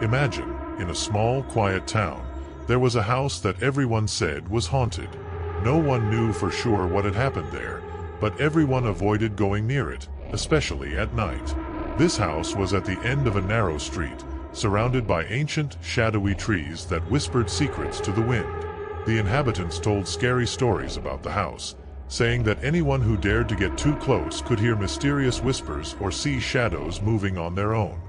Imagine, in a small, quiet town, there was a house that everyone said was haunted. No one knew for sure what had happened there, but everyone avoided going near it, especially at night. This house was at the end of a narrow street, surrounded by ancient, shadowy trees that whispered secrets to the wind. The inhabitants told scary stories about the house, saying that anyone who dared to get too close could hear mysterious whispers or see shadows moving on their own.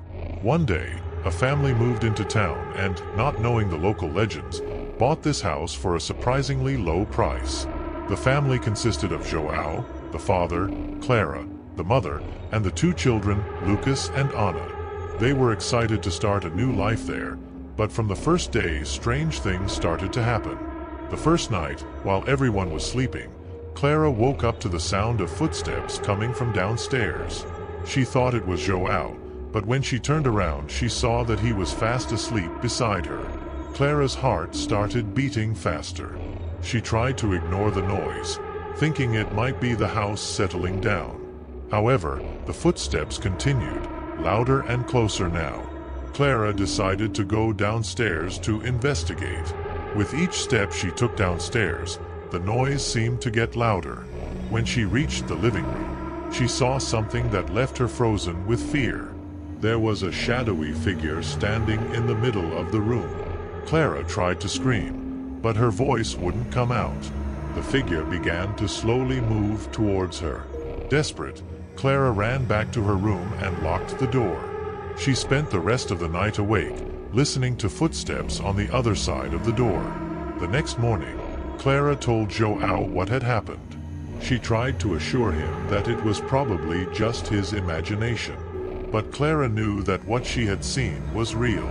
One day, a family moved into town and, not knowing the local legends, bought this house for a surprisingly low price. The family consisted of Joao, the father, Clara, the mother, and the two children, Lucas and Anna. They were excited to start a new life there, but from the first day, strange things started to happen. The first night, while everyone was sleeping, Clara woke up to the sound of footsteps coming from downstairs. She thought it was Joao, but when she turned around, she saw that he was fast asleep beside her. Clara's heart started beating faster. She tried to ignore the noise, thinking it might be the house settling down. However, the footsteps continued, louder and closer now. Clara decided to go downstairs to investigate. With each step she took downstairs, the noise seemed to get louder. When she reached the living room, she saw something that left her frozen with fear. There was a shadowy figure standing in the middle of the room. Clara tried to scream, but her voice wouldn't come out. The figure began to slowly move towards her. Desperate, Clara ran back to her room and locked the door. She spent the rest of the night awake, listening to footsteps on the other side of the door. The next morning, Clara told Joao what had happened. She tried to assure him that it was probably just his imagination. But Clara knew that what she had seen was real.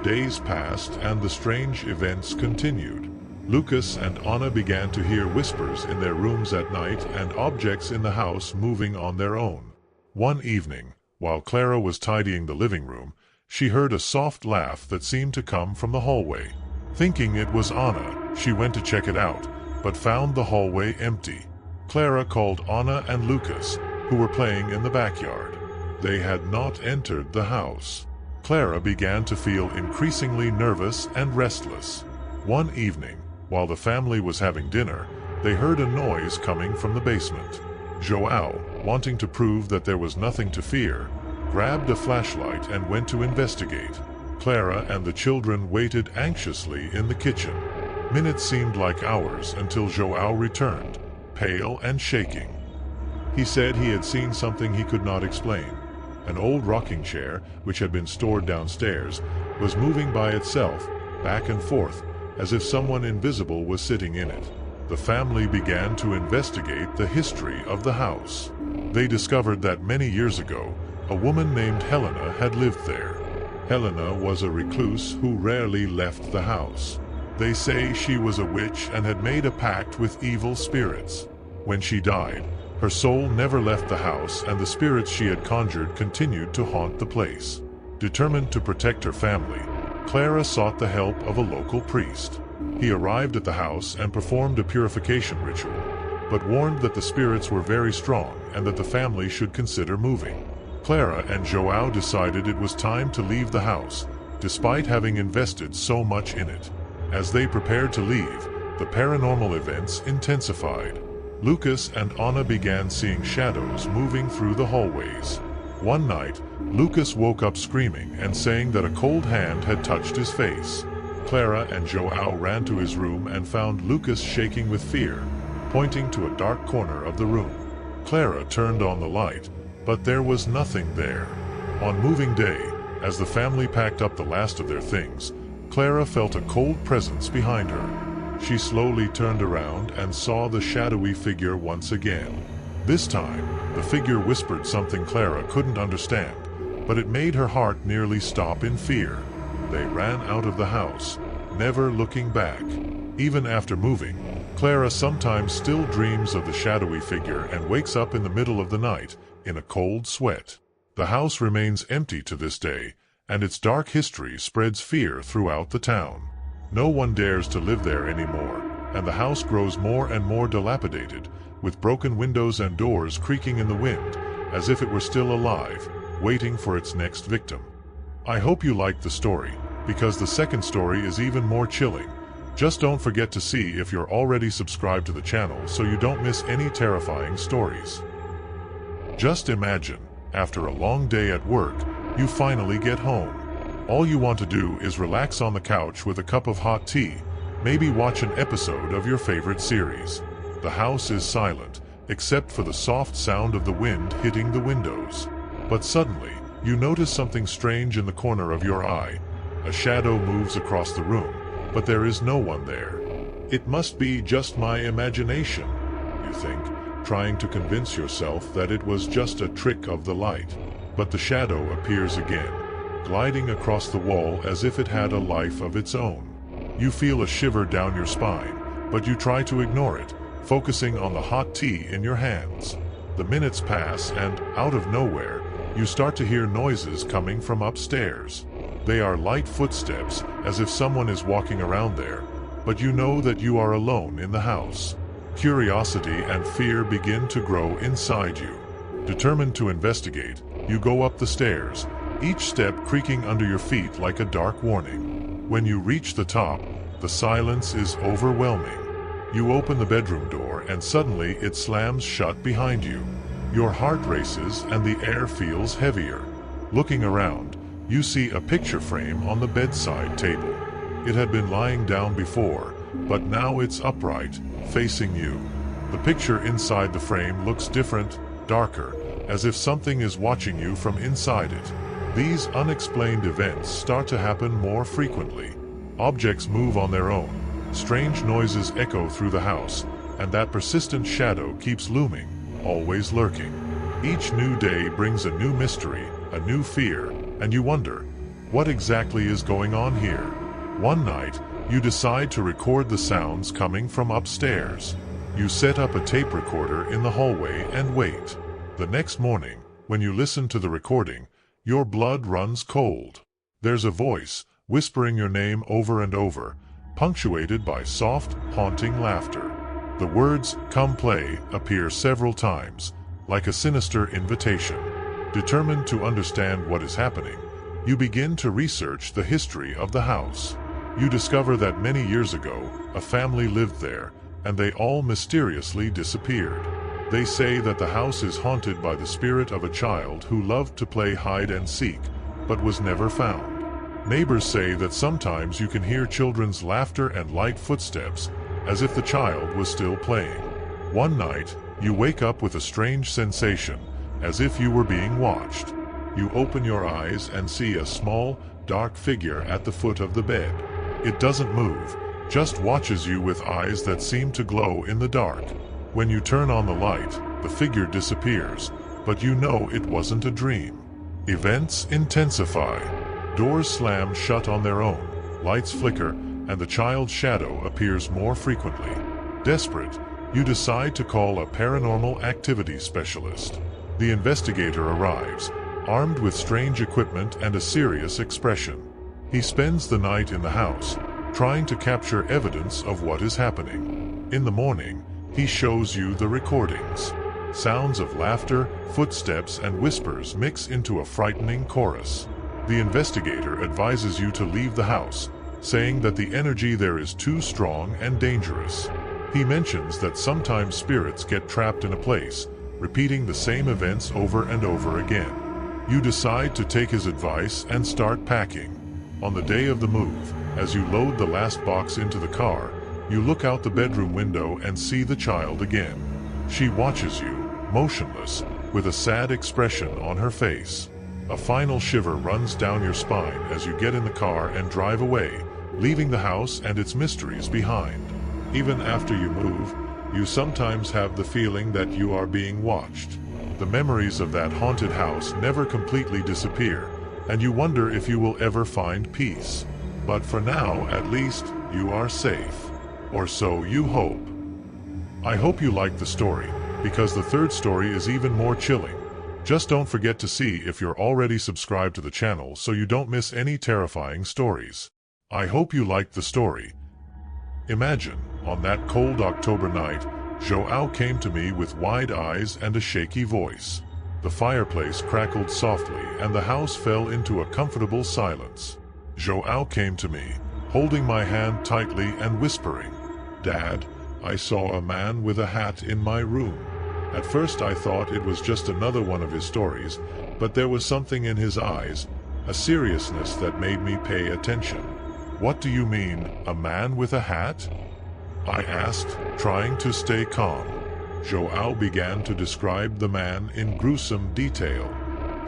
Days passed and the strange events continued. Lucas and Anna began to hear whispers in their rooms at night and objects in the house moving on their own. One evening, while Clara was tidying the living room, she heard a soft laugh that seemed to come from the hallway. Thinking it was Anna, she went to check it out, but found the hallway empty. Clara called Anna and Lucas, who were playing in the backyard. They had not entered the house. Clara began to feel increasingly nervous and restless. One evening, while the family was having dinner, they heard a noise coming from the basement. Joao, wanting to prove that there was nothing to fear, grabbed a flashlight and went to investigate. Clara and the children waited anxiously in the kitchen. Minutes seemed like hours until Joao returned, pale and shaking. He said he had seen something he could not explain. An old rocking chair, which had been stored downstairs, was moving by itself, back and forth, as if someone invisible was sitting in it. The family began to investigate the history of the house. They discovered that many years ago, a woman named Helena had lived there. Helena was a recluse who rarely left the house. They say she was a witch and had made a pact with evil spirits. When she died, her soul never left the house, and the spirits she had conjured continued to haunt the place. Determined to protect her family, Clara sought the help of a local priest. He arrived at the house and performed a purification ritual, but warned that the spirits were very strong and that the family should consider moving. Clara and Joao decided it was time to leave the house, despite having invested so much in it. As they prepared to leave, the paranormal events intensified. Lucas and Anna began seeing shadows moving through the hallways. One night, Lucas woke up screaming and saying that a cold hand had touched his face. Clara and Joao ran to his room and found Lucas shaking with fear, pointing to a dark corner of the room. Clara turned on the light, but there was nothing there. On moving day, as the family packed up the last of their things, Clara felt a cold presence behind her. She slowly turned around and saw the shadowy figure once again. This time, the figure whispered something Clara couldn't understand, but it made her heart nearly stop in fear. They ran out of the house, never looking back. Even after moving, Clara sometimes still dreams of the shadowy figure and wakes up in the middle of the night in a cold sweat. The house remains empty to this day, and its dark history spreads fear throughout the town. No one dares to live there anymore, and the house grows more and more dilapidated, with broken windows and doors creaking in the wind, as if it were still alive, waiting for its next victim. I hope you liked the story, because the second story is even more chilling. Just don't forget to see if you're already subscribed to the channel so you don't miss any terrifying stories. Just imagine, after a long day at work, you finally get home. All you want to do is relax on the couch with a cup of hot tea, maybe watch an episode of your favorite series. The house is silent, except for the soft sound of the wind hitting the windows. But suddenly, you notice something strange in the corner of your eye. A shadow moves across the room, but there is no one there. It must be just my imagination, you think, trying to convince yourself that it was just a trick of the light. But the shadow appears again, gliding across the wall as if it had a life of its own. You feel a shiver down your spine, but you try to ignore it, focusing on the hot tea in your hands. The minutes pass and, out of nowhere, you start to hear noises coming from upstairs. They are light footsteps, as if someone is walking around there, but you know that you are alone in the house. Curiosity and fear begin to grow inside you. Determined to investigate, you go up the stairs, each step creaking under your feet like a dark warning. When you reach the top, the silence is overwhelming. You open the bedroom door and suddenly it slams shut behind you. Your heart races and the air feels heavier. Looking around, you see a picture frame on the bedside table. It had been lying down before, but now it's upright, facing you. The picture inside the frame looks different, darker, as if something is watching you from inside it. These unexplained events start to happen more frequently. Objects move on their own, strange noises echo through the house, and that persistent shadow keeps looming, always lurking. Each new day brings a new mystery, a new fear, and you wonder, what exactly is going on here? One night, you decide to record the sounds coming from upstairs. You set up a tape recorder in the hallway and wait. The next morning, when you listen to the recording, your blood runs cold. There's a voice, whispering your name over and over, punctuated by soft, haunting laughter. The words, "Come play," appear several times, like a sinister invitation. Determined to understand what is happening, you begin to research the history of the house. You discover that many years ago, a family lived there, and they all mysteriously disappeared. They say that the house is haunted by the spirit of a child who loved to play hide and seek, but was never found. Neighbors say that sometimes you can hear children's laughter and light footsteps, as if the child was still playing. One night, you wake up with a strange sensation, as if you were being watched. You open your eyes and see a small, dark figure at the foot of the bed. It doesn't move, just watches you with eyes that seem to glow in the dark. When you turn on the light, the figure disappears, but you know it wasn't a dream. Events intensify. Doors slam shut on their own, lights flicker, and the child's shadow appears more frequently. Desperate, you decide to call a paranormal activity specialist. The investigator arrives, armed with strange equipment and a serious expression. He spends the night in the house, trying to capture evidence of what is happening. In the morning, he shows you the recordings. Sounds of laughter, footsteps, and whispers mix into a frightening chorus. The investigator advises you to leave the house, saying that the energy there is too strong and dangerous. He mentions that sometimes spirits get trapped in a place, repeating the same events over and over again. You decide to take his advice and start packing. On the day of the move, as you load the last box into the car, you look out the bedroom window and see the child again. She watches you, motionless, with a sad expression on her face. A final shiver runs down your spine as you get in the car and drive away, leaving the house and its mysteries behind. Even after you move, you sometimes have the feeling that you are being watched. The memories of that haunted house never completely disappear, and you wonder if you will ever find peace. But for now, at least, you are safe. Or so you hope. I hope you liked the story, because the third story is even more chilling. Just don't forget to see if you're already subscribed to the channel so you don't miss any terrifying stories. I hope you liked the story. Imagine, on that cold October night, Joao came to me with wide eyes and a shaky voice. The fireplace crackled softly and the house fell into a comfortable silence. João came to me, holding my hand tightly and whispering, "Dad, I saw a man with a hat in my room." At first I thought it was just another one of his stories, but there was something in his eyes, a seriousness that made me pay attention. "What do you mean, a man with a hat?" I asked, trying to stay calm. João began to describe the man in gruesome detail.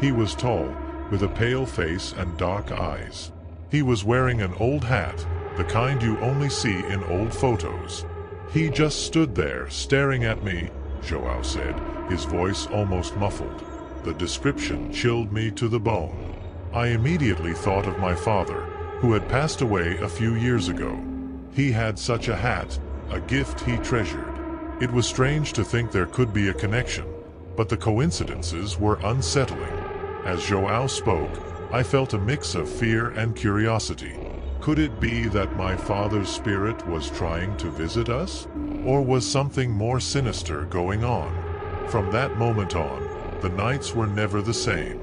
He was tall, with a pale face and dark eyes. He was wearing an old hat, the kind you only see in old photos. "He just stood there, staring at me," João said, his voice almost muffled. The description chilled me to the bone. I immediately thought of my father, who had passed away a few years ago. He had such a hat, a gift he treasured. It was strange to think there could be a connection, but the coincidences were unsettling. As João spoke, I felt a mix of fear and curiosity. Could it be that my father's spirit was trying to visit us? Or was something more sinister going on? From that moment on, the nights were never the same.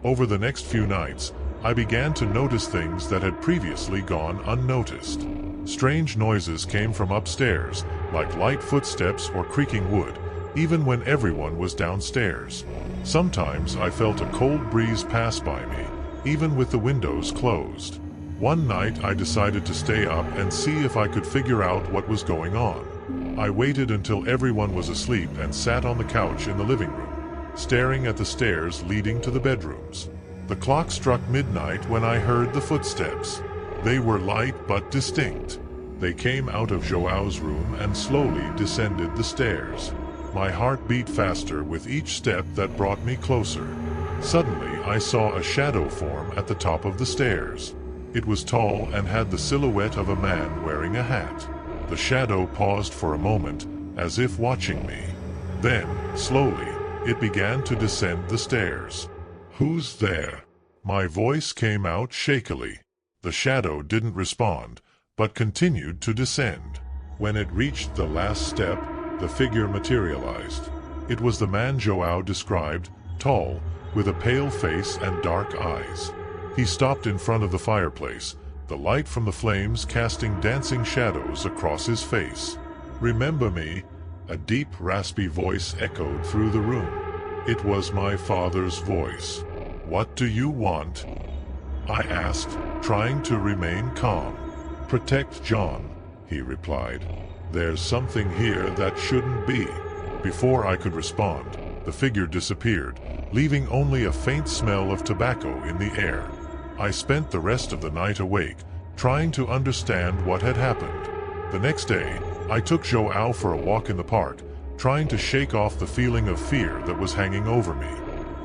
Over the next few nights, I began to notice things that had previously gone unnoticed. Strange noises came from upstairs, like light footsteps or creaking wood, even when everyone was downstairs. Sometimes I felt a cold breeze pass by me, even with the windows closed. One night I decided to stay up and see if I could figure out what was going on. I waited until everyone was asleep and sat on the couch in the living room, staring at the stairs leading to the bedrooms. The clock struck midnight when I heard the footsteps. They were light but distinct. They came out of João's room and slowly descended the stairs. My heart beat faster with each step that brought me closer. Suddenly I saw a shadow form at the top of the stairs. It was tall and had the silhouette of a man wearing a hat. The shadow paused for a moment, as if watching me. Then, slowly, it began to descend the stairs. "Who's there?" My voice came out shakily. The shadow didn't respond, but continued to descend. When it reached the last step, the figure materialized. It was the man João described, tall, with a pale face and dark eyes. He stopped in front of the fireplace, the light from the flames casting dancing shadows across his face. "Remember me?" A deep, raspy voice echoed through the room. It was my father's voice. "What do you want?" I asked, trying to remain calm. "Protect John," he replied. "There's something here that shouldn't be." Before I could respond, the figure disappeared, leaving only a faint smell of tobacco in the air. I spent the rest of the night awake, trying to understand what had happened. The next day, I took João for a walk in the park, trying to shake off the feeling of fear that was hanging over me.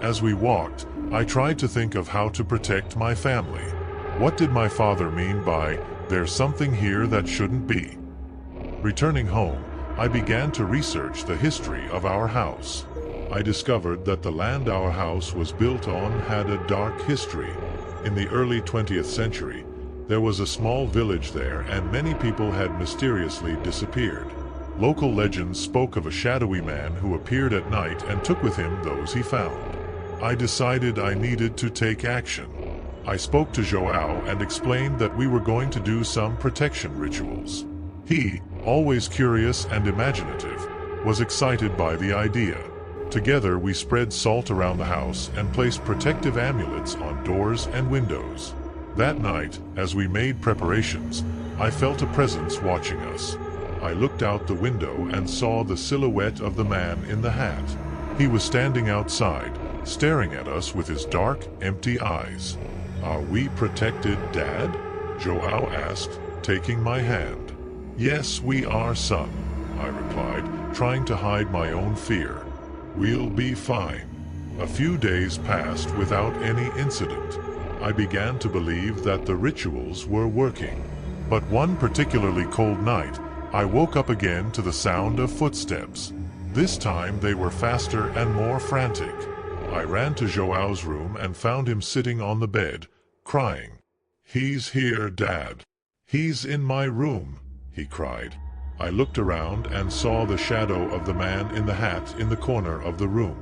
As we walked, I tried to think of how to protect my family. What did my father mean by, "There's something here that shouldn't be"? Returning home, I began to research the history of our house. I discovered that the land our house was built on had a dark history. In the early 20th century, there was a small village there and many people had mysteriously disappeared. Local legends spoke of a shadowy man who appeared at night and took with him those he found. I decided I needed to take action. I spoke to João and explained that we were going to do some protection rituals. He, always curious and imaginative, was excited by the idea. Together we spread salt around the house and placed protective amulets on doors and windows. That night, as we made preparations, I felt a presence watching us. I looked out the window and saw the silhouette of the man in the hat. He was standing outside, staring at us with his dark, empty eyes. "Are we protected, Dad?" João asked, taking my hand. "Yes, we are, son," I replied, trying to hide my own fear. "We'll be fine." A few days passed without any incident. I began to believe that the rituals were working. But one particularly cold night, I woke up again to the sound of footsteps. This time they were faster and more frantic. I ran to João's room and found him sitting on the bed, crying. "He's here, Dad. He's in my room," he cried. I looked around and saw the shadow of the man in the hat in the corner of the room.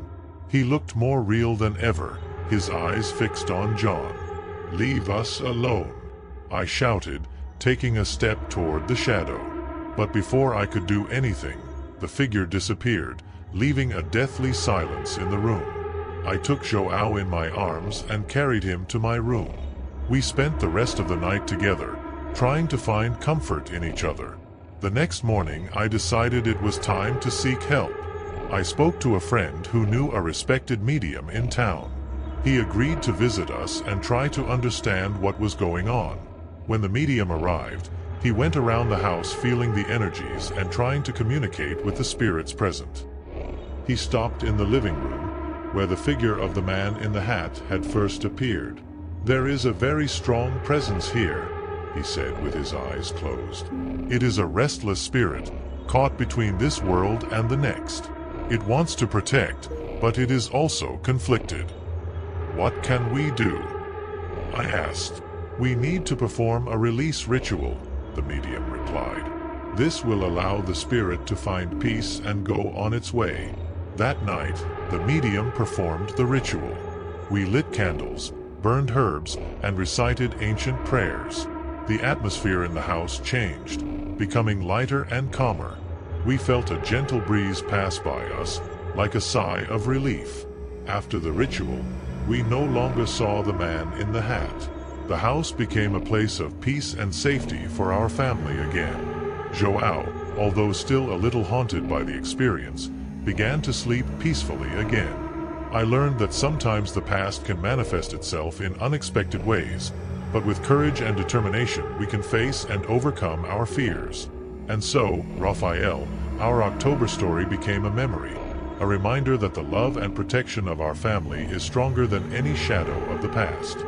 He looked more real than ever, his eyes fixed on John. "Leave us alone," I shouted, taking a step toward the shadow. But before I could do anything, the figure disappeared, leaving a deathly silence in the room. I took João in my arms and carried him to my room. We spent the rest of the night together, trying to find comfort in each other. The next morning, I decided it was time to seek help. I spoke to a friend who knew a respected medium in town. He agreed to visit us and try to understand what was going on. When the medium arrived, he went around the house feeling the energies and trying to communicate with the spirits present. He stopped in the living room, where the figure of the man in the hat had first appeared. "There is a very strong presence here," he said with his eyes closed. "It is a restless spirit, caught between this world and the next. It wants to protect, but it is also conflicted." "What can we do?" I asked. "We need to perform a release ritual," the medium replied. "This will allow the spirit to find peace and go on its way." That night, the medium performed the ritual. We lit candles, burned herbs, and recited ancient prayers. The atmosphere in the house changed, becoming lighter and calmer. We felt a gentle breeze pass by us, like a sigh of relief. After the ritual, we no longer saw the man in the hat. The house became a place of peace and safety for our family again. João, although still a little haunted by the experience, began to sleep peacefully again. I learned that sometimes the past can manifest itself in unexpected ways, but with courage and determination we can face and overcome our fears. And so, Raphael, our October story became a memory, a reminder that the love and protection of our family is stronger than any shadow of the past.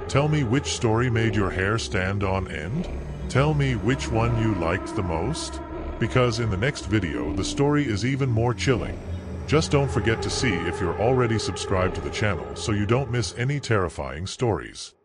Tell me which story made your hair stand on end? Tell me which one you liked the most? Because in the next video the story is even more chilling. Just don't forget to see if you're already subscribed to the channel so you don't miss any terrifying stories.